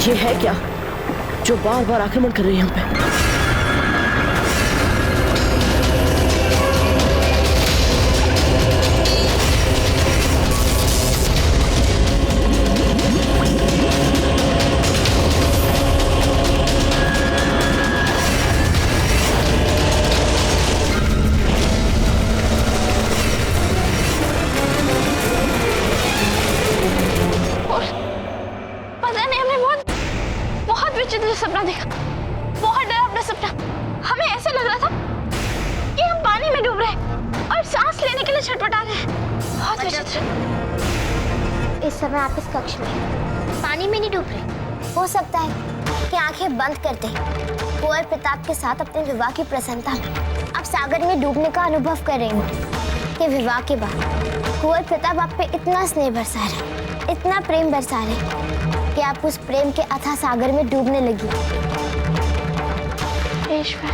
ये है क्या जो बार बार आक्रमण कर रही है हम पे? सपना देखा, बहुत डरावना सपना। हमें ऐसा लग रहा था कि हम पानी में डूब रहे हैं और सांस लेने के लिए छटपटा रहे हैं। बहुत विचित्र। इस समय आप इस कक्ष में पानी में नहीं डूब रहे। हो सकता है कि आंखें बंद कर दें, कुंवर प्रताप के साथ अपने विवाह की प्रसन्नता में आप सागर में डूबने का अनुभव कर रहे हो कि विवाह के बाद कुंवर प्रताप आप पे इतना स्नेह बरसा रहे, इतना प्रेम बरसा रहे कि आप उस प्रेम के अथाह सागर में डूबने लगी। ईश्वर,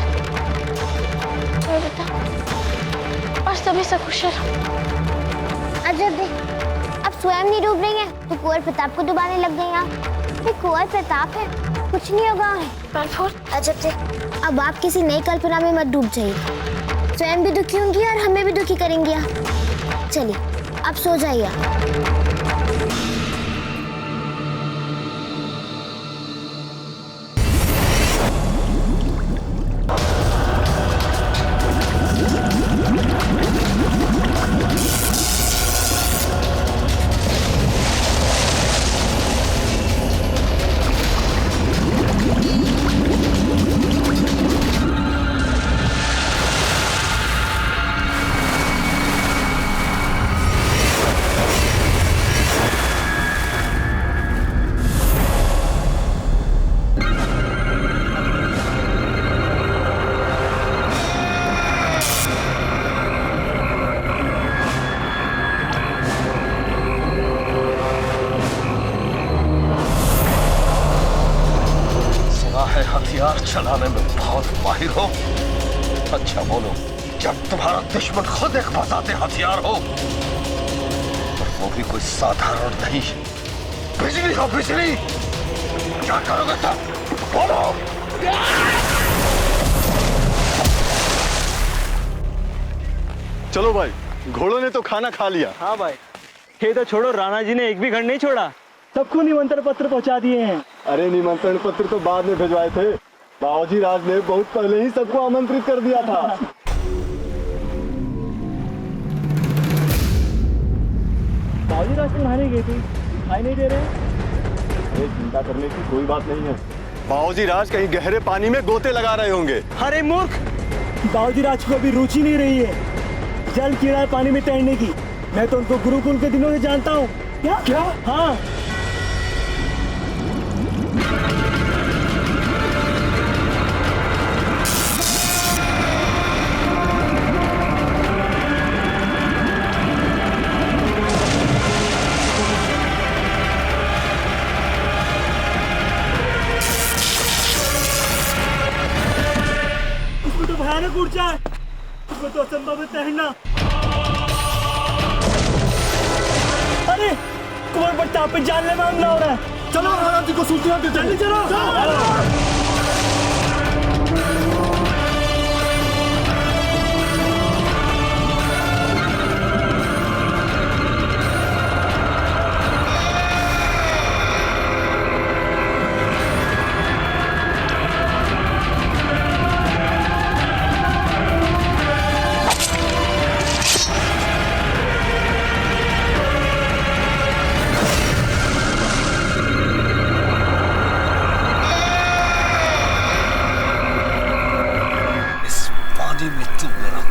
और सभी सकुशल। अजब है, अब स्वयं नहीं डूब रही हैं तो कुंवर प्रताप को डुबाने लग गई आप। ये कुंवर प्रताप है, कुछ नहीं होगा। अजब है, अब आप किसी नई कल्पना में मत डूब जाइए। स्वयं भी दुखी होंगी और हमें भी दुखी करेंगी आप। चलिए अब सो जाइए। हथियार चलाने में बहुत माहिर हो। अच्छा बोलो, जब तुम्हारा दुश्मन खुद एक बताते हथियार हो और वो भी कोई साधारण नहीं, बिजली हो बिजली, क्या करोगे तब? बोलो। चलो भाई, घोड़ों ने तो खाना खा लिया। हाँ भाई, ये तो छोड़ो, राणा जी ने एक भी खंड नहीं छोड़ा, सबको निमंत्रण पत्र पहुंचा दिए हैं। अरे निमंत्रण पत्र तो बाद में भिजवाए थे, बाबूजी राज ने बहुत पहले ही सबको आमंत्रित कर दिया था। बाबूजी राज तो नहाने गए थे, दिखाई नहीं दे रहे। अरे चिंता करने की कोई बात नहीं है, बाबूजी राज कहीं गहरे पानी में गोते लगा रहे होंगे। अरे मूर्ख, बाबूजी राज को अभी रुचि नहीं रही है जल कीड़ा है पानी में तैरने की। मैं तो उनको गुरुकुल के दिनों से जानता हूँ। क्या क्या? हाँ, उसमें तो भयानक ऊर्जा है, उसमें तो असंभव है तैरना। अरे कुंवर प्रताप पे जानलेवा हमला हो रहा है। चलो महाराज जी को सूचना देते हैं। चलो।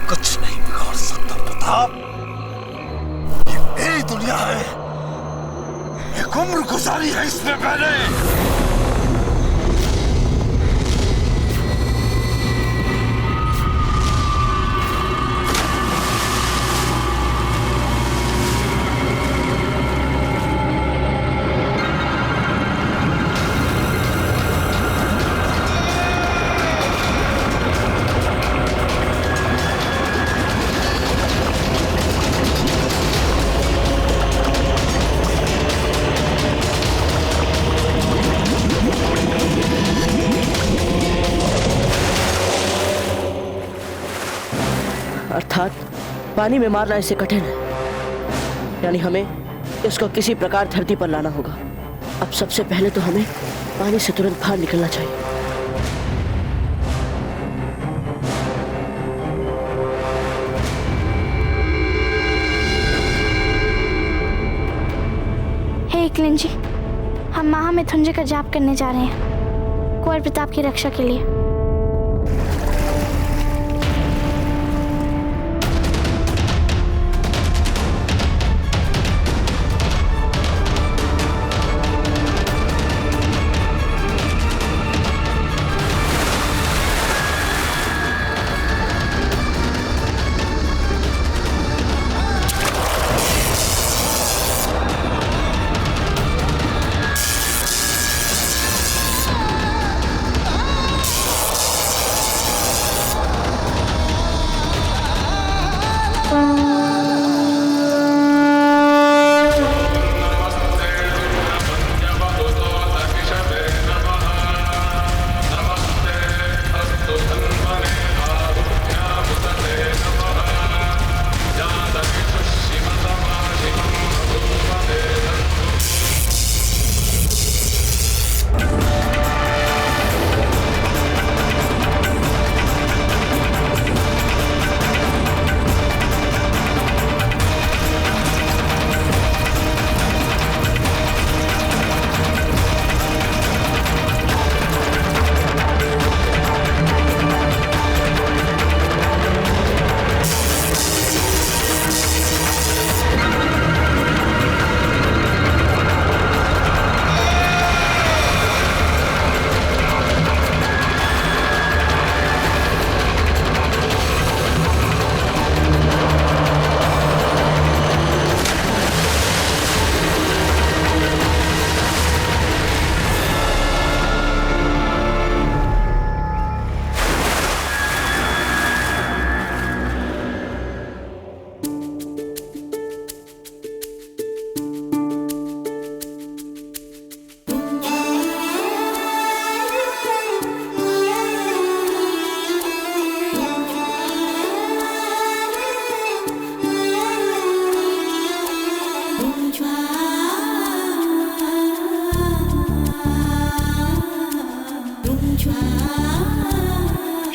कुछ नहीं बिगाड़ सकता प्रताप। ये मेरी दुनिया है, एक उम्र गुजारी है इसमें मैंने। पानी में मारना इससे कठिन है, यानी हमें इसको किसी प्रकार धरती पर लाना होगा। अब सबसे पहले तो हमें पानी से तुरंत बाहर निकलना चाहिए। हे एकलिन जी, हम महामृत्युंजय का जाप करने जा रहे हैं कुंवर प्रताप की रक्षा के लिए।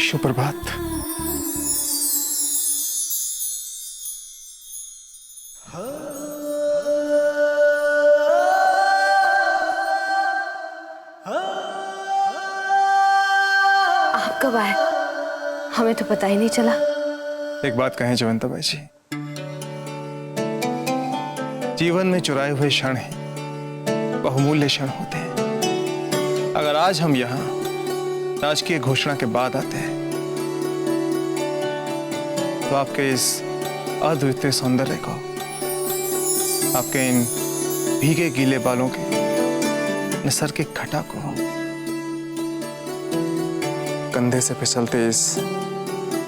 सुप्रभात। आप कब आए? हमें तो पता ही नहीं चला। एक बात कहें जयवंताबाई जी, जीवन में चुराए हुए क्षण ही बहुमूल्य क्षण होते हैं। अगर आज हम यहाँ राजकीय घोषणा के बाद आते हैं तो आपके इस अद्वितीय सौंदर्य को, आपके इन भीगे गीले बालों के नैसर्गिक घटा को, कंधे से फिसलते इस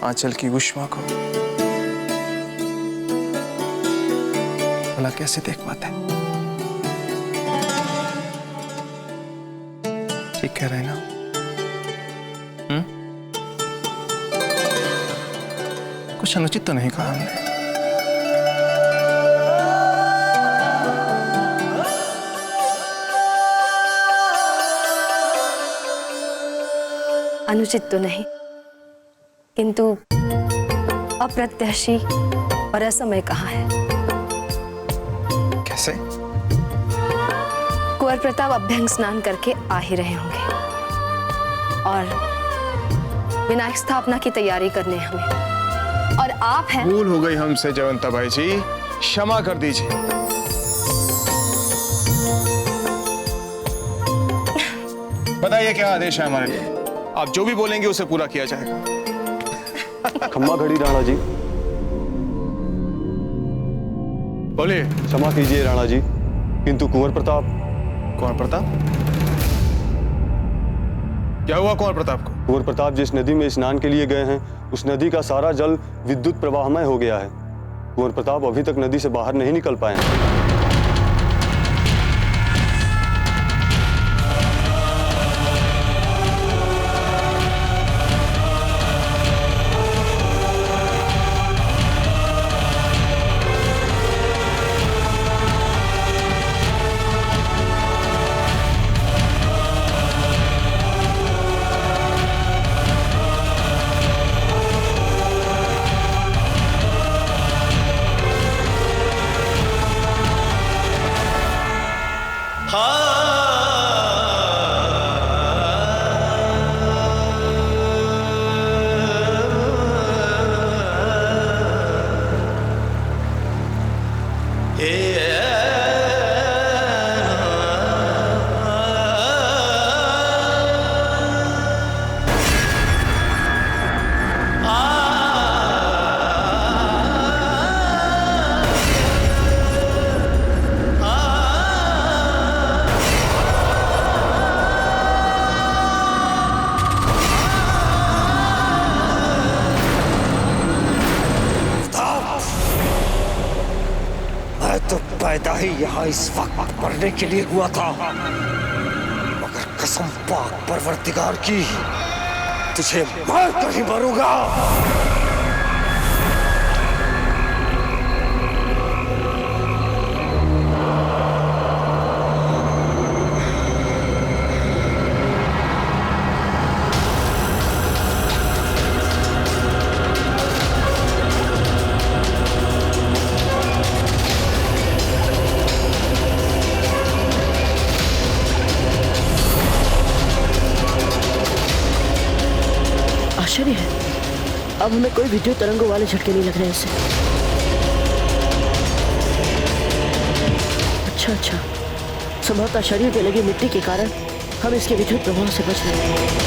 आंचल की उष्मा को भला कैसे देख पाते हैं? ठीक कह रहे हैं ना? कुछ अनुचित तो नहीं कहा हमने? अनुचित तो नहीं, किंतु अप्रत्याशी और असमय कहाँ है? कैसे? कुंवर प्रताप अभ्यंग स्नान करके आ ही रहे होंगे और विनायक स्थापना की तैयारी करने हमें, और आप हैं। भूल हो गई हमसे जयवंताबाई जी, क्षमा कर दीजिए। बताइए क्या आदेश है हमारे लिए? आप जो भी बोलेंगे उसे पूरा किया जाएगा। खम्मा घड़ी राणा जी। बोलिए। क्षमा कीजिए राणा जी, किंतु कुंवर प्रताप। कुंवर प्रताप? क्या हुआ कुंवर प्रताप को? कुंवर प्रताप जिस नदी में स्नान के लिए गए हैं, उस नदी का सारा जल विद्युत प्रवाहमय हो गया है। कुंवर प्रताप अभी तक नदी से बाहर नहीं निकल पाए हैं। मैं तो पैदा ही यहाँ इस वक्त मरने के लिए हुआ था, मगर कसम पाक परवरदिगार की, तुझे मार कर ही मरूंगा। आश्चर्य है, अब हमें कोई विद्युत तरंगों वाले झटके नहीं लग रहे इससे। अच्छा, संभवतः शरीर पे लगी मिट्टी के कारण हम इसके विद्युत प्रभाव से बच रहे हैं।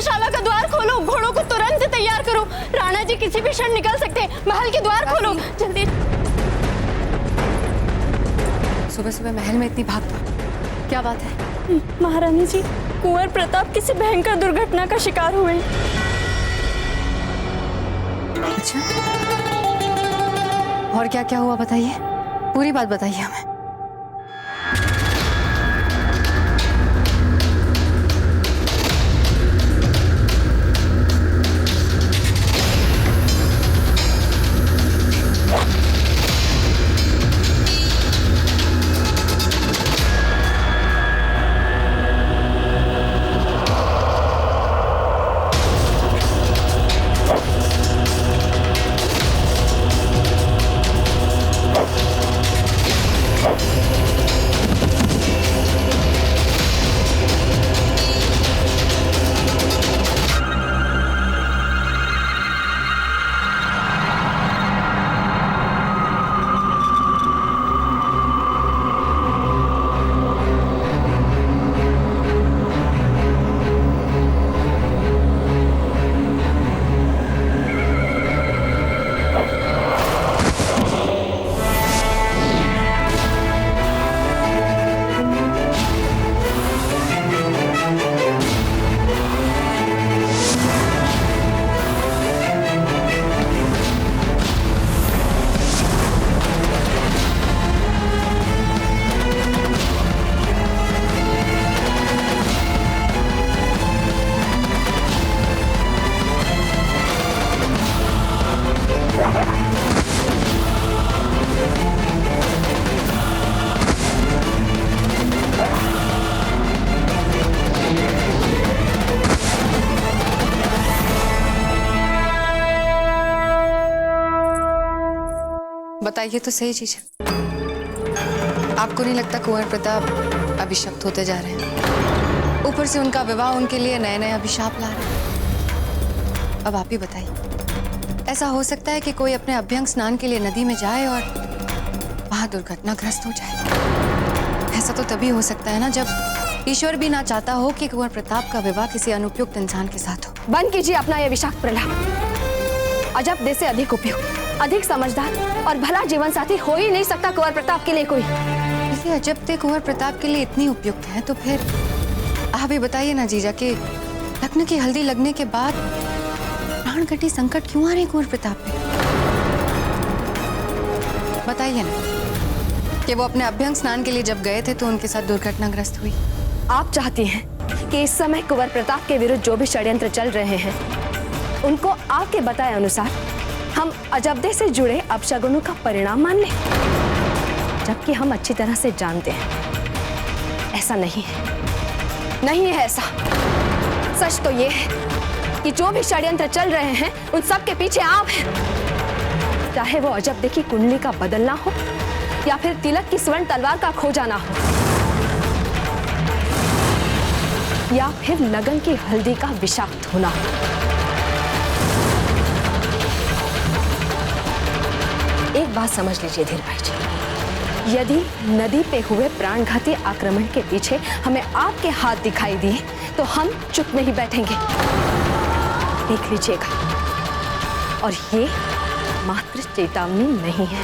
शाला का द्वार खोलो, घोड़ों को तुरंत तैयार करो। राणा जी किसी भी क्षण निकल सकते हैं। महल के द्वार खोलो जल्दी। सुबह सुबह महल में इतनी भागदौड़, क्या बात है? महारानी जी, कुंवर प्रताप किसी भयंकर दुर्घटना का शिकार हुए। अच्छा, और क्या क्या हुआ बताइए, पूरी बात बताइए हमें। बताइए तो सही चीज, आपको नहीं लगता कुंवर प्रताप अभिशप्त होते जा रहे हैं? ऊपर से उनका विवाह उनके लिए नए नए अभिशाप ला रहा है। अब आप ही बताइए, ऐसा हो सकता है कि कोई अपने अभ्यंग स्नान के लिए नदी में जाए और वहां दुर्घटनाग्रस्त हो जाए? ऐसा तो तभी हो सकता है ना जब ईश्वर भी ना चाहता हो कि कुंवर प्रताप का विवाह किसी अनुपयुक्त इंसान के साथ हो। बंद कीजिए अपना यह विषाक्त प्रलाप। अजब देश से अधिक उपयुक्त, अधिक समझदार और भला जीवन साथी हो ही नहीं सकता कुंवर प्रताप के लिए कोई। इसलिए अजब ते कुंवर प्रताप के लिए इतनी उपयुक्त है, तो फिर आप ही बताइए ना जीजा कि लग्न की हल्दी लगने के बाद प्राण घटी संकट क्यों आ रहे कुंवर प्रताप पे? बताइए ना कि वो अपने अभ्यंग स्नान के लिए जब गए थे तो उनके साथ दुर्घटनाग्रस्त हुई। आप चाहती हैं कि इस समय कुंवर प्रताप के विरुद्ध जो भी षड्यंत्र चल रहे हैं उनको आपके बताए अनुसार हम अजब्दे से जुड़े अपशगुनों का परिणाम मान लें, जबकि हम अच्छी तरह से जानते हैं ऐसा नहीं है, नहीं है ऐसा। सच तो ये है कि जो भी षड्यंत्र चल रहे हैं उन सब के पीछे आप हैं, चाहे वो अजब्दे की कुंडली का बदलना हो या फिर तिलक की स्वर्ण तलवार का खो जाना हो या फिर लगन की हल्दी का विषाक्त होना। एक बात समझ लीजिए धीर भाई जी, यदि नदी पे हुए प्राणघाती आक्रमण के पीछे हमें आपके हाथ दिखाई दिए तो हम चुप नहीं बैठेंगे। देख लीजिएगा, और ये मात्र चेतावनी नहीं है।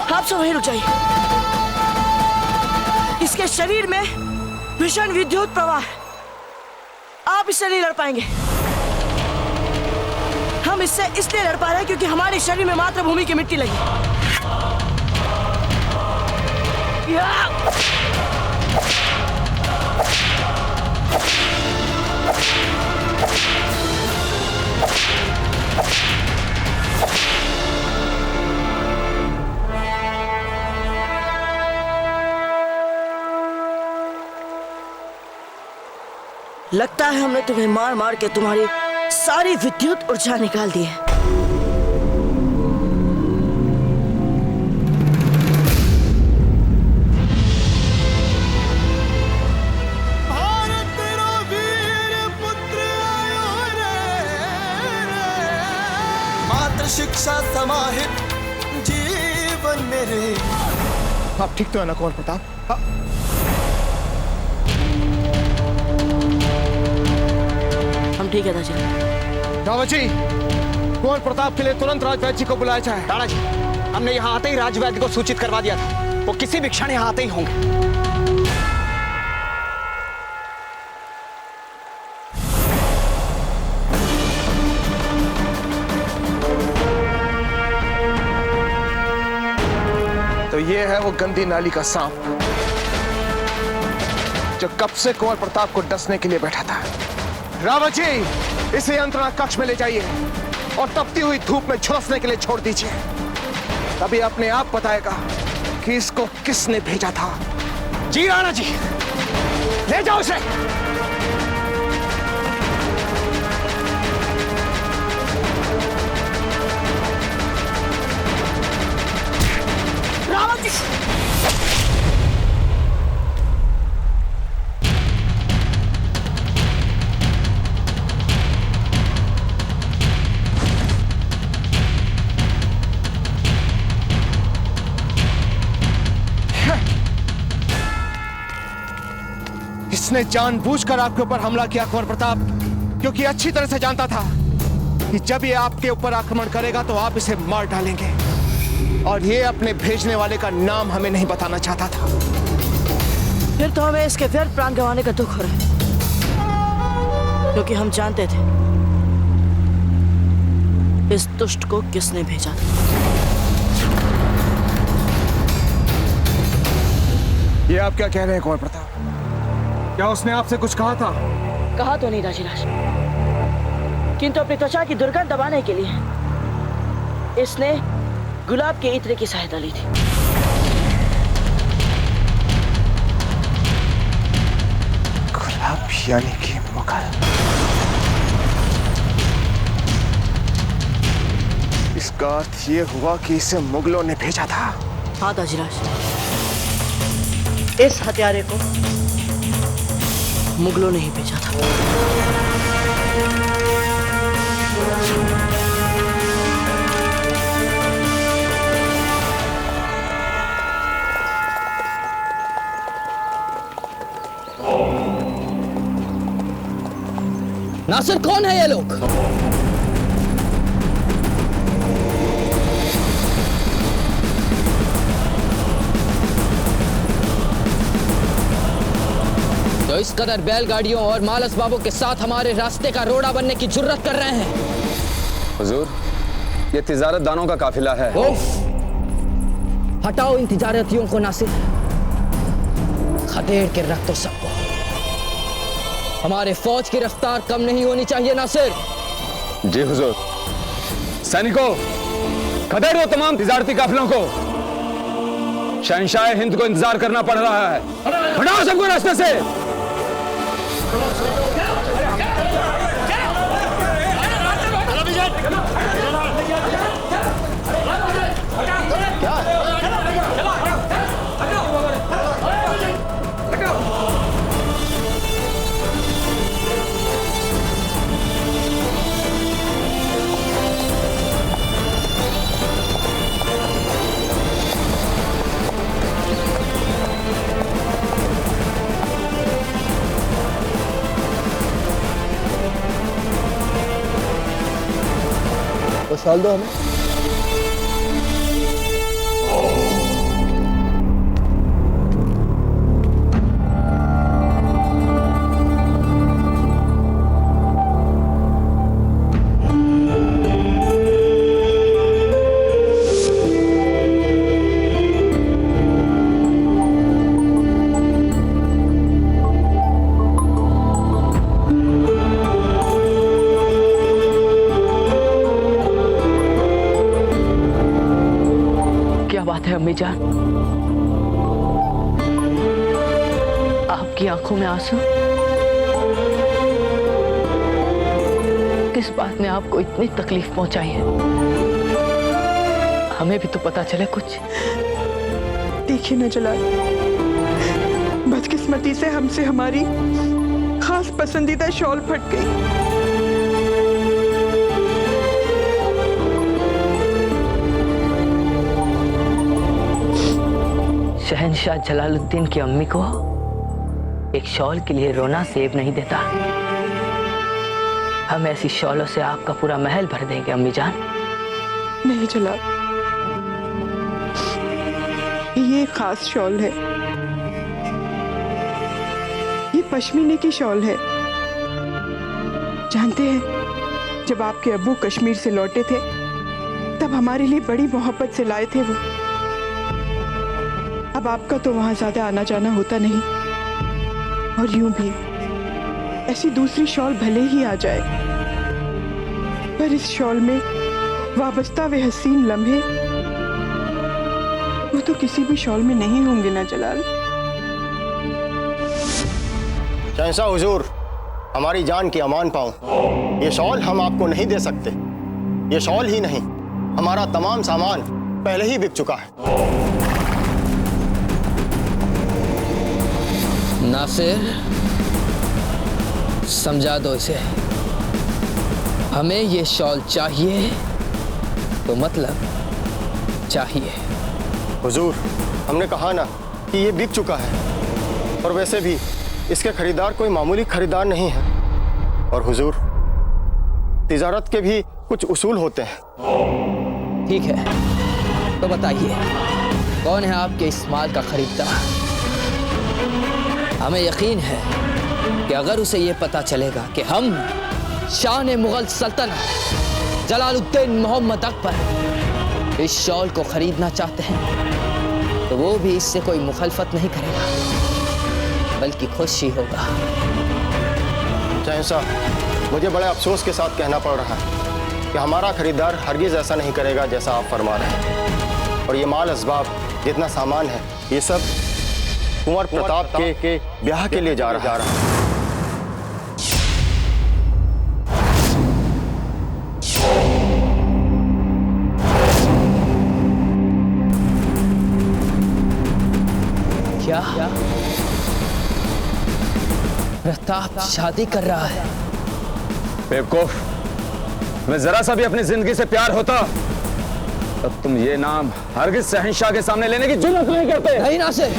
आप सब वहीं रुक जाइए। इसके शरीर में भीषण विद्युत प्रवाह है, आप इससे नहीं लड़ पाएंगे। हम इससे इसलिए लड़ पा रहे हैं क्योंकि हमारे शरीर में मात्र भूमि की मिट्टी लगी। लगता है हमने तुम्हें मार मार के तुम्हारी सारी विद्युत ऊर्जा निकाल दी है। मात्र शिक्षा समाहित जीवन मेरे। आप ठीक तो है ना कुंवर प्रताप? हम ठीक है दादा। रावत जी, कुंवर प्रताप के लिए तुरंत राजवैद्य जी को बुलाया जाए। दादा जी, हमने यहाँ आते ही राजवैद्य को सूचित करवा दिया था, वो किसी भी क्षण यहाँ आते ही होंगे। तो ये है वो गंदी नाली का सांप जो कब से कुंवर प्रताप को डसने के लिए बैठा था। रावत जी, इसे यंत्रणा कक्ष में ले जाइए और तपती हुई धूप में झुलसने के लिए छोड़ दीजिए। तभी अपने आप बताएगा कि इसको किसने भेजा था। जी राणा जी, ले जाओ इसे। रावत जी, इसने जानबूझकर आपके ऊपर हमला किया कुंवर प्रताप, क्योंकि अच्छी तरह से जानता था कि जब ये आपके ऊपर आक्रमण करेगा तो आप इसे मार डालेंगे, और ये अपने भेजने वाले का नाम हमें नहीं बताना चाहता था। फिर तो हमें इसके व्यर्थ प्राण गंवाने का दुख हो रहा है, क्योंकि हम जानते थे इस दुष्ट को किसने भेजा था। ये आप क्या कह रहे हैं कुंवर प्रताप? क्या उसने आपसे कुछ कहा था? कहा तो नहीं राजीराज, किंतु अपनी त्वचा की दुर्गंध दबाने के लिए इसने गुलाब के इत्र की सहायता ली थी। गुलाब यानी कि मुगल। इसका अर्थ ये हुआ कि इसे मुगलों ने भेजा था। हाँ दाजीराज, इस हत्यारे को मुगलों ने ही भेजा था। नासिर, कौन है ये लोग? तो इस कदर बैलगाड़ियों और माल असबाबों के साथ हमारे रास्ते का रोड़ा बनने की जुर्रत कर रहे हैं। हुजूर, ये तिजारतदानों का काफिला है। उफ! हटाओ इन तिजारतियों को नासिर, खदेड़ के रख दो सबको। हमारे फौज की रफ्तार कम नहीं होनी चाहिए नासिर। जी हुजूर। सैनिकों, खदेड़ो तमाम तिजारती काफिलों को। शहंशाह हिंद को इंतजार करना पड़ रहा है। हटाओ सबको रास्ते से। वो शॉल दो हमें। अम्मी जान, आपकी आंखों में आंसू, किस बात ने आपको इतनी तकलीफ पहुंचाई है? हमें भी तो पता चले कुछ। देखिए न जलाल, बदकिस्मती से हमसे हमारी खास पसंदीदा शॉल फट गई। शहंशाह जलालुद्दीन की अम्मी को एक शॉल के लिए रोना सेब नहीं देता। हम ऐसी शॉलों से आपका पूरा महल भर देंगे अम्मी जान। नहीं जलाल, ये खास शॉल है। ये पश्मीने की शॉल है। जानते हैं, जब आपके अब्बू कश्मीर से लौटे थे तब हमारे लिए बड़ी मोहब्बत से लाए थे वो। अब आपका तो वहां ज्यादा आना जाना होता नहीं, और यूं भी ऐसी दूसरी शॉल भले ही आ जाए, पर इस शॉल में वाबस्ता वे हसीन लम्हे वो तो किसी भी शॉल में नहीं होंगे ना जलाल। शहंशाह हुजूर, हमारी जान की अमान पाऊं, ये शॉल हम आपको नहीं दे सकते। ये शॉल ही नहीं, हमारा तमाम सामान पहले ही बिक चुका है। नासिर, समझा दो इसे, हमें ये शॉल चाहिए तो मतलब चाहिए। हुजूर, हमने कहा ना कि ये बिक चुका है, और वैसे भी इसके खरीदार कोई मामूली खरीदार नहीं है। और हुजूर, तिजारत के भी कुछ उसूल होते हैं। ठीक है, तो बताइए कौन है आपके इस माल का खरीदार? हमें यकीन है कि अगर उसे ये पता चलेगा कि हम शान मुगल सल्तनत जलालुद्दीन मोहम्मद अकबर इस शॉल को खरीदना चाहते हैं, तो वो भी इससे कोई मुखालफत नहीं करेगा, बल्कि खुश ही होगा। शहंशाह, मुझे बड़े अफसोस के साथ कहना पड़ रहा है कि हमारा खरीदार हरगिज ऐसा नहीं करेगा जैसा आप फरमा रहे हैं। और ये माल असबाब, जितना सामान है, ये सब कुंवर प्रताप के ब्याह के लिए जा रहा है। क्या प्रताप शादी कर रहा है? बेवकूफ, मैं जरा सा भी अपनी जिंदगी से प्यार होता तब तुम ये नाम हरगिज शहंशाह के सामने लेने की जुर्रत नहीं करते। नहीं नासिर,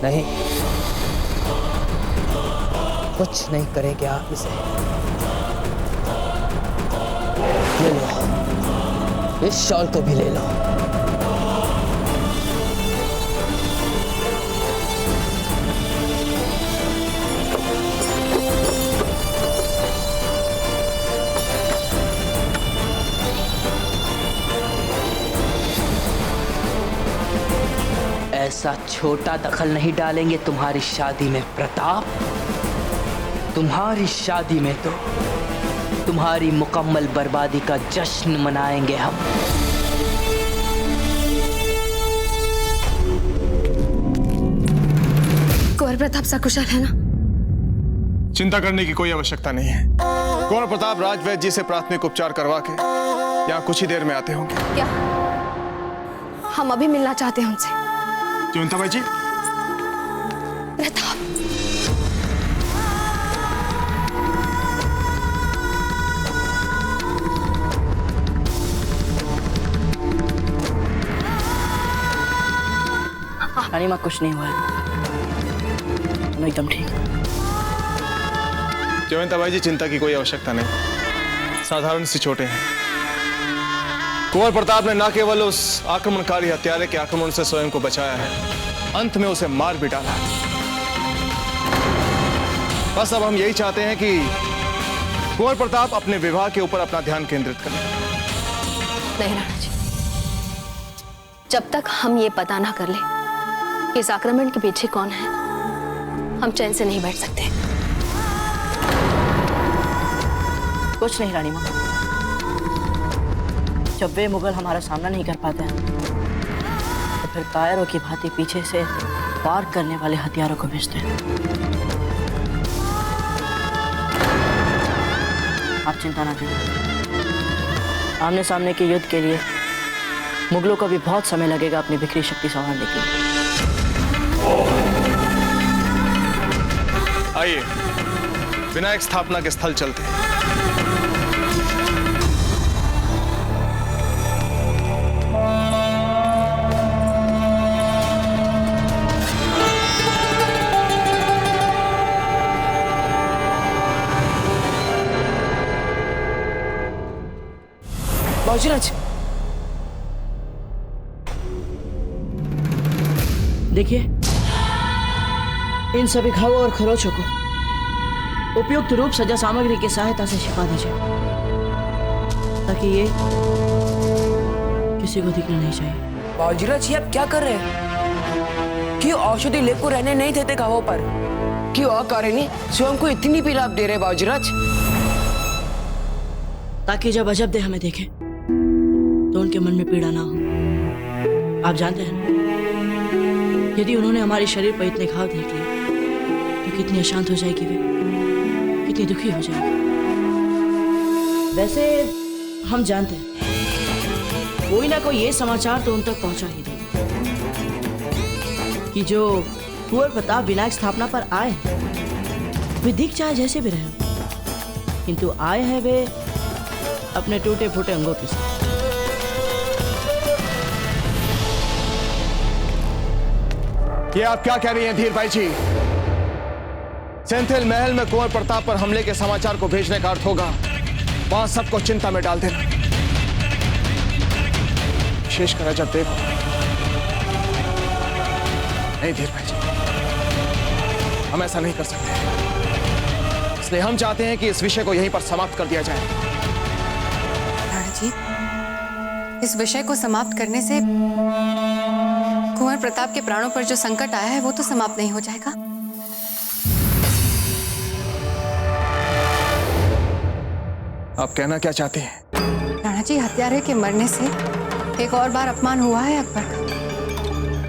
नहीं, कुछ नहीं करेंगे आप इसे। ले लो, इस शॉल को भी ले लो। ऐसा छोटा दखल नहीं डालेंगे तुम्हारी शादी में प्रताप। तुम्हारी शादी में तो तुम्हारी मुकम्मल बर्बादी का जश्न मनाएंगे हम। कुंवर प्रताप सकुशल है ना? चिंता करने की कोई आवश्यकता नहीं है। कुंवर प्रताप राजवैद्य जी से प्राथमिक उपचार करवा के यहाँ कुछ ही देर में आते होंगे। क्या हम अभी मिलना चाहते हैं उनसे? जयवंताबाई जी, प्रताप, रानी माँ कुछ नहीं हुआ है, एकदम ठीक। जयवंताबाई जी, चिंता की कोई आवश्यकता नहीं, साधारण सी चोटें हैं। कुंवर प्रताप ने न केवल उस आक्रमणकारी हत्यारे के आक्रमण से स्वयं को बचाया है, अंत में उसे मार भी डाला। बस अब हम यही चाहते हैं कि कुंवर प्रताप अपने विवाह के ऊपर अपना ध्यान केंद्रित करें। नहीं राणा जी, जब तक हम ये पता ना कर ले कि इस आक्रमण के पीछे कौन है, हम चैन से नहीं बैठ सकते। कुछ नहीं रानी माँ, जब वे मुगल हमारा सामना नहीं कर पाते हैं तो फिर कायरों की भांति पीछे से वार करने वाले हथियारों को भेजते हैं। आप चिंता ना करें, आमने सामने के युद्ध के लिए मुगलों को भी बहुत समय लगेगा अपनी बिखरी शक्ति संभालने के लिए। आइए विनायक स्थापना के स्थल चलते हैं। बाबूजीराज, देखिए इन सभी घावों और खरोचों को उपयुक्त रूप सज्जा सामग्री की सहायता से छिपा दीजिए ताकि ये किसी को दिखना नहीं चाहिए। बाबूजीराज, ये आप क्या कर रहे हैं? क्यों औषधि लेप को रहने नहीं देते घावों पर? क्यों अकारणीय स्वयं को इतनी पीड़ा दे रहे बाबूजीराज? ताकि जब अजब दे हमें देखे तो उनके मन में पीड़ा ना हो। आप जानते हैं ना, यदि उन्होंने हमारे शरीर पर इतने घाव देख लिए तो कितनी अशांत हो जाएगी वे, कितनी दुखी हो जाएगी। वैसे हम जानते हैं कोई ना कोई ये समाचार तो उन तक पहुंचा ही देगा कि जो कुंवर प्रताप विनायक स्थापना पर आए वे दिख चाहे जैसे भी रहे, किंतु आए हैं वे अपने टूटे फूटे अंगों के साथ। ये आप क्या कह रही हैं धीर भाई जी? सेंथिल महल में कुंवर प्रताप पर हमले के समाचार को भेजने का अर्थ होगा वहां सबको चिंता में डाल देना, विशेषकर अजब देव। नहीं धीर भाई जी, हम ऐसा नहीं कर सकते, इसलिए हम चाहते हैं कि इस विषय को यहीं पर समाप्त कर दिया जाए। राणा जी, इस विषय को समाप्त करने से कुंवर प्रताप के प्राणों पर जो संकट आया है वो तो समाप्त नहीं हो जाएगा। आप कहना क्या चाहते हैं? राणा जी, हत्यारे के मरने से एक और बार अपमान हुआ है अकबर का।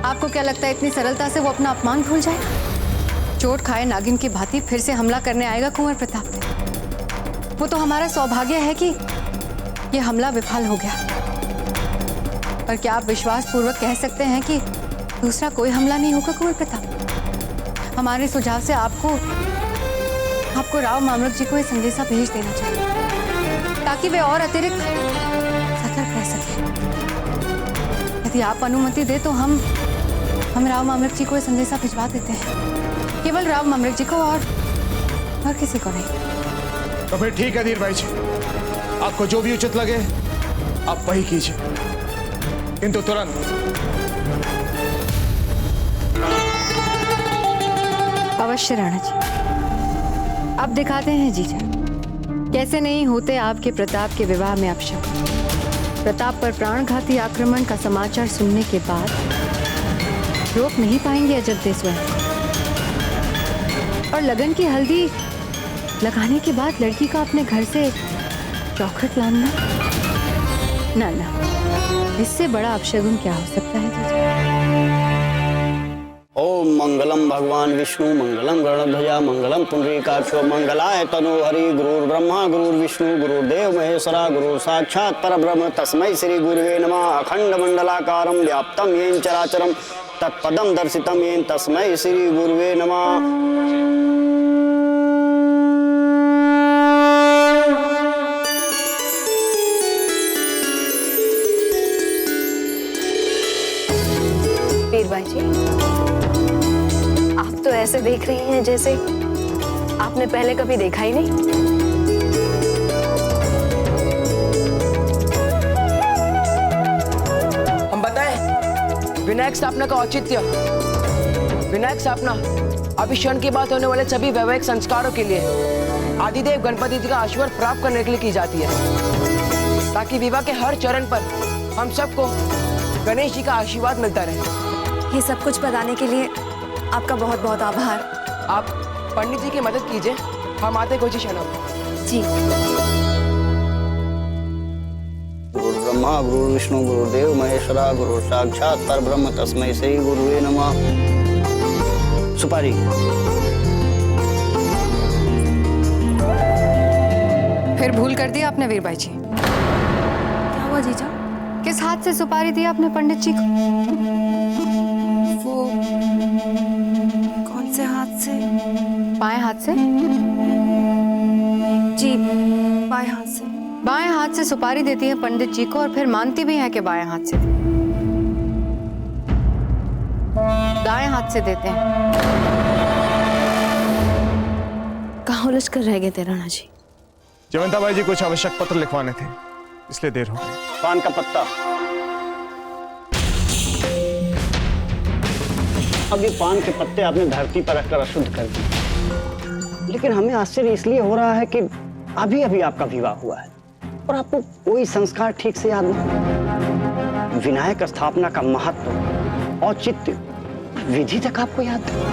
आपको क्या लगता है इतनी सरलता से वो अपना अपमान भूल जाएगा? चोट खाए नागिन की भांति फिर से हमला करने आएगा कुंवर प्रताप पे। वो तो हमारा सौभाग्य है कि ये हमला विफल हो गया। पर क्या आप विश्वास पूर्वक कह सकते हैं कि दूसरा कोई हमला नहीं होगा कुंवर प्रताप। हमारे सुझाव से आपको राव मामलक जी को ये संदेशा भेज देना चाहिए ताकि वे और अतिरिक्त सतर्क रह सके। यदि आप अनुमति दे तो हम राव मामलक जी को ये संदेशा भिजवा देते हैं। केवल राव मामलक जी को और किसी को नहीं। तो फिर ठीक है धीर भाई जी, आपको जो भी उचित लगे आप वही कीजिए, किंतु तुरंत। अवश्य राणा जी, अब दिखाते हैं जीजा कैसे नहीं होते आपके प्रताप के विवाह में अपशकुन। प्रताप पर प्राणघाती आक्रमण का समाचार सुनने के बाद रोक नहीं पाएंगे अजब स्वयं। और लगन की हल्दी लगाने के बाद लड़की का अपने घर से चौखट लाना, ना, इससे बड़ा अपशगुन क्या हो सकता है जीजा। ओम मंगलम भगवान विष्णु मंगलम गणध्वजा मंगलम पुंडरीकाक्षो मंगलाय तनो हरि गुरुर् ब्रह्मा गुरुर्विष्णु गुरुर्देव महेश्वरा गुरु साक्षात् परब्रह्म तस्मै श्री गुरुवे नमः। अखंड मंडलाकारं व्याप्तं येन चराचरं तत्पदं दर्शितं येन तस्मै श्री गुरुवे नमः। वीरबाई जी, आप तो ऐसे देख रही हैं जैसे आपने पहले कभी देखा ही नहीं। हम बताएं विनायक स्थापना का औचित्य। विनायक स्थापना अभिषेक के बाद होने वाले सभी वैवाहिक संस्कारों के लिए आदिदेव गणपति जी का आशीर्वाद प्राप्त करने के लिए की जाती है, ताकि विवाह के हर चरण पर हम सबको गणेश जी का आशीर्वाद मिलता रहे। ये सब कुछ बताने के लिए आपका बहुत बहुत आभार। आप पंडित जी की मदद कीजिए, हम आते कुछ ही क्षणों जी। गुरु ब्रह्मा गुरु विष्णु गुरुदेव महेश्वरा गुरु साक्षात् परब्रह्म तस्मै श्री गुरुवे नमः। सुपारी। फिर भूल कर दिया आपने वीरबाई जी। क्या हुआ जीजा? किस हाथ से सुपारी दी आपने पंडित जी को? वो कौन से हाथ से? बाएं हाथ से? जी, बाएं हाथ से। बाएं हाथ से सुपारी देती है पंडित जी को और फिर मानती भी है कि बाएं हाथ से। दाएं हाथ से देते हैं। कहाँ उलझ कर रह गए थे राणा जी? जयवंता बाई जी कुछ आवश्यक पत्र लिखवाने थे, इसलिए देर हो गई। पान का पत्ता। अब ये पान के पत्ते आपने धरती पर रखकर अशुद्ध कर दिए, लेकिन हमें आश्चर्य इसलिए हो रहा है कि अभी अभी आपका विवाह हुआ है और आपको कोई संस्कार ठीक से याद नहीं। विनायक स्थापना का महत्व, औचित्य, विधि तक आपको याद नहीं।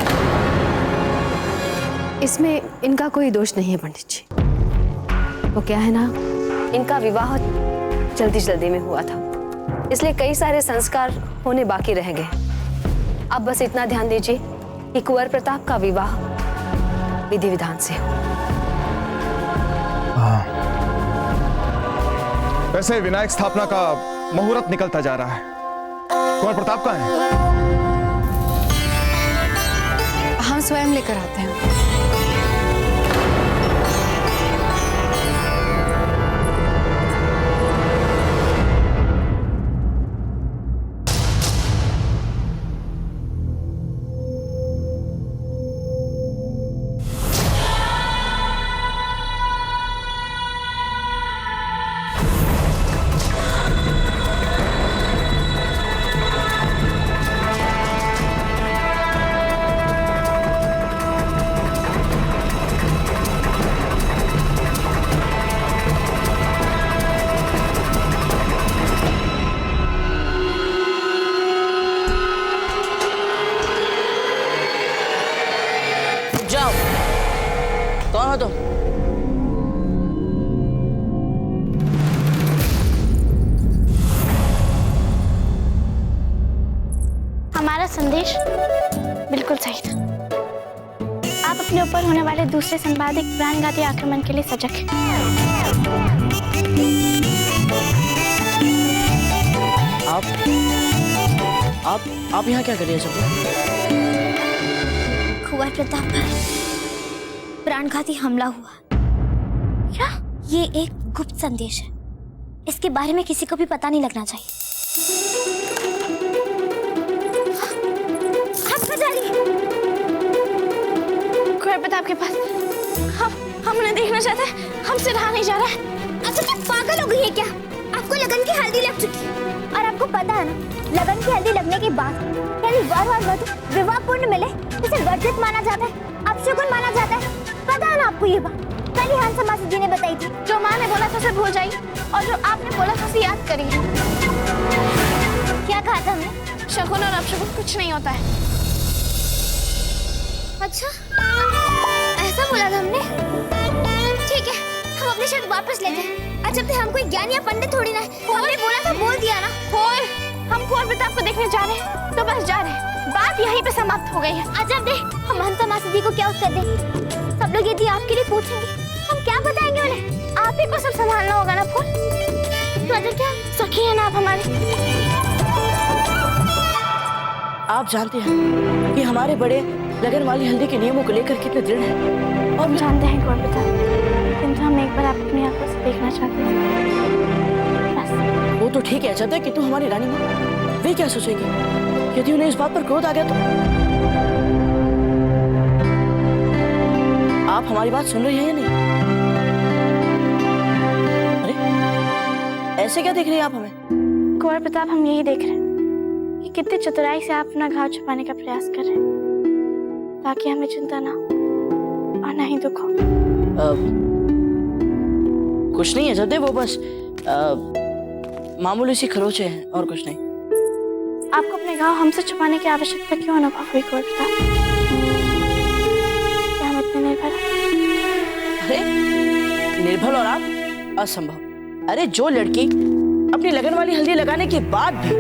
इसमें इनका कोई दोष नहीं है पंडित जी। वो क्या है ना, इनका विवाह जल्दी जल्दी में हुआ था, इसलिए कई सारे संस्कार होने बाकी रह गए। अब बस इतना ध्यान दीजिए कि कुंवर प्रताप का विवाह विधि विधान से हो। वैसे विनायक स्थापना का मुहूर्त निकलता जा रहा है, कुंवर प्रताप कहाँ है? हम स्वयं लेकर आते हैं। जाओ। कौन हो तुम? हमारा संदेश बिल्कुल सही था। आप अपने ऊपर होने वाले दूसरे संवादिक प्राणघाती आक्रमण के लिए सजग हैं। आप यहाँ क्या कर रही हैं सब? कुंवर प्रताप पर प्राणघाती हमला हुआ। क्या? ये एक गुप्त संदेश है, इसके बारे में किसी को भी पता नहीं लगना चाहिए। कुंवर प्रताप के पास हम उन्हें देखना चाहते हैं, हमसे रहा नहीं जा रहा है। अच्छा क्या पागल हो गई है क्या? आपको लगन की हल्दी लग चुकी है, और आपको पता है ना, लगन की हल्दी लगने के बाद यदि वर और वधू विवाह पूर्ण मिले इसे वर्जित माना जाता है, अपशगुन माना जाता है। पता है ना आपको ये बात? कल ही हंसा मासी जी ने बताई थी। जो माँ ने बोला था उसे भूल जाइए, और जो आपने बोला था उसे याद करिए। क्या कहा था हमने? शगुन और अपशगुन कुछ नहीं होता है। अच्छा ऐसा बोला था हमने? ठीक है, हम अपनी शर्त वापस लेते हैं। अच्छा तो हम कोई ज्ञानी या पंडित थोड़ी ना है, हमने बोला था बोल दिया ना। हम कुंवर प्रताप को देखने जा रहे हैं, तो बस जा रहे हैं, बात यहीं पे समाप्त हो गई है। अजब दे, हम हंसा मासी जी को क्या उत्तर दें? सब लोग यदि आपके लिए पूछेंगे, हम क्या बताएंगे उन्हें? आप ही को सब संभालना होगा ना फूल। तो अजब क्या सखी है ना आप हमारे। आप जानते हैं कि हमारे बड़े लगन वाली हल्दी के नियमों को लेकर कितने दृढ़ हैं। और जानते हैं कुंवर प्रताप, किंतु हम एक बार आप अपनी आंखों से देखना चाहते हैं बस। वो तो ठीक है, चाहते कि तू हमारी रानी हो। वे क्या सोचेगी यदि उन्हें इस बात पर क्रोध आ गया तो? आप हमारी बात सुन रही हैं या नहीं? अरे ऐसे क्या देख रही हैं आप हमें? कुंवर प्रताप, हम यही देख रहे हैं कि कितनी चतुराई से आप अपना घाव छुपाने का प्रयास कर रहे हैं, ताकि हमें चिंता ना हो और ना ही दुख हो। कुछ नहीं है जदे, वो बस मामूली सी खरोचे हैं और कुछ नहीं। आपको अपने घाव हमसे छुपाने की आवश्यकता क्यों अनुभव हुई कुंवर प्रताप? क्या हम इतने निर्भर हैं? अरे निर्भर और आप असंभव। अरे जो लड़की अपनी लगन वाली हल्दी लगाने के बाद भी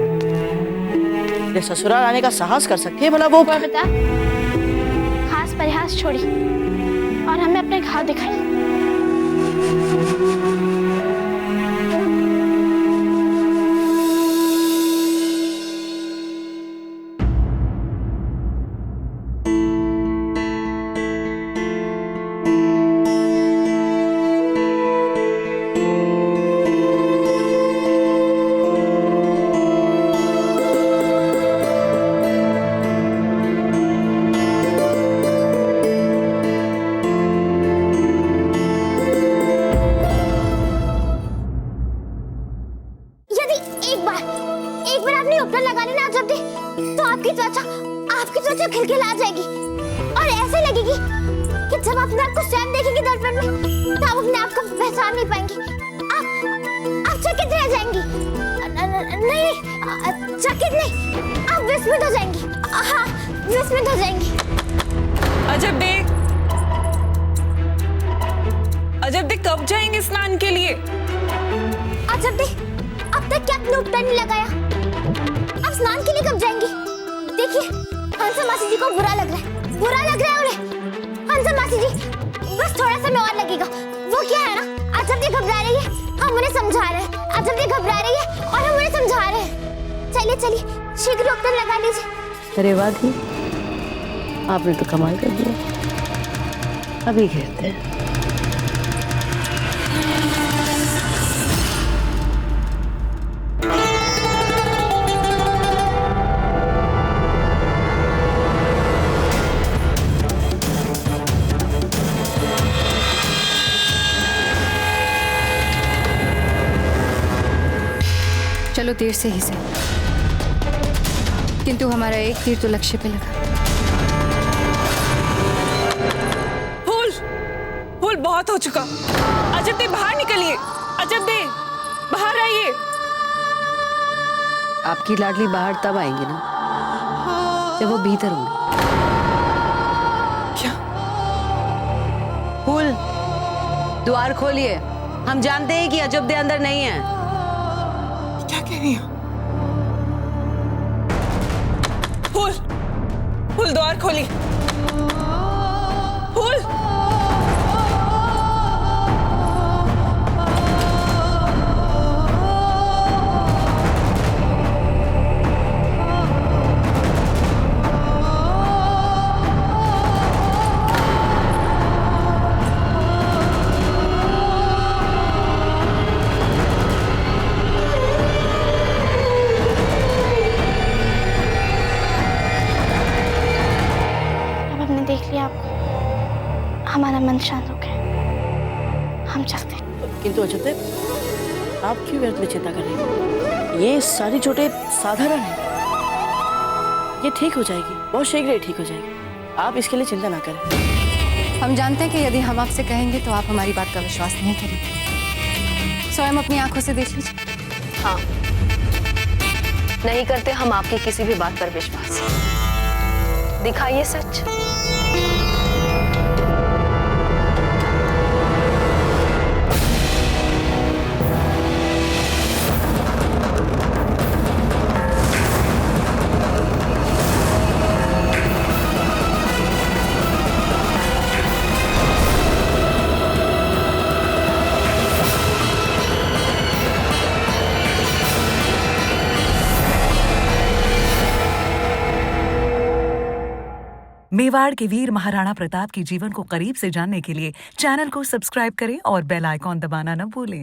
ससुराल आने का साहस कर सकती है, भला वो कुंवर प्रताप, खास परिहास छोड़िए और हमें अपने घाव दिखाइए। खिलखिला जाएगी और ऐसे लगेगी कि जब आप अपने आप को स्वयं देखेंगे दर्पण में तो आप अपने आप को पहचान नहीं पाएंगी। आप चकित रह जाएंगी। नहीं, चकित नहीं, आप विस्मित हो जाएंगी। हाँ, विस्मित हो जाएंगी। अजब दे कब जाएंगे स्नान के लिए? अजब दे, अब तक क्या आपने उत्तर नहीं लगाया? अब स्नान के लिए कब जाएंगी? देखिए, हंसा मासी जी को बुरा लग रहा है उन्हें। हंसा मासी जी, बस थोड़ा समय और लगेगा। वो क्या है ना, अजब दे घबरा रही है, हम उन्हें समझा रहे हैं। अजब दे घबरा रही है और हम उन्हें समझा रहे हैं। चलिए शीघ्र उत्तर लगा लीजिए। अरे वाह दी, आपने तो कमाल कर दिया। अभी खेलते हैं। चलो देर से ही सही, किंतु हमारा एक तीर तो लक्ष्य पे लगा। फूल बहुत हो चुका। अजब दे बाहर निकलिए, अजब दे बाहर आइए। आपकी लाडली बाहर तब आएंगी ना जब वो भीतर होंगे। क्या? फूल, द्वार खोलिए। हम जानते हैं कि अजब दे अंदर नहीं है। क्या कह रही हो? फूल द्वार खोली। फूल, हम चाहते हैं। किंतु अजब देव, आप क्यों व्यर्थ में चिंता कर रही हैं? ये सारी चोटें साधारण हैं, ये ठीक हो जाएगी, बहुत शीघ्र ही ठीक हो जाएगी। आप इसके लिए चिंता ना करें। हम जानते हैं कि यदि हम आपसे कहेंगे तो आप हमारी बात का विश्वास नहीं करेंगे। स्वयं अपनी आंखों से देख लीजिए। हाँ, नहीं करते हम आपकी किसी भी बात पर विश्वास। दिखाइए सच। मेवाड़ के वीर महाराणा प्रताप के जीवन को करीब से जानने के लिए चैनल को सब्सक्राइब करें और बेल आइकॉन दबाना न भूलें।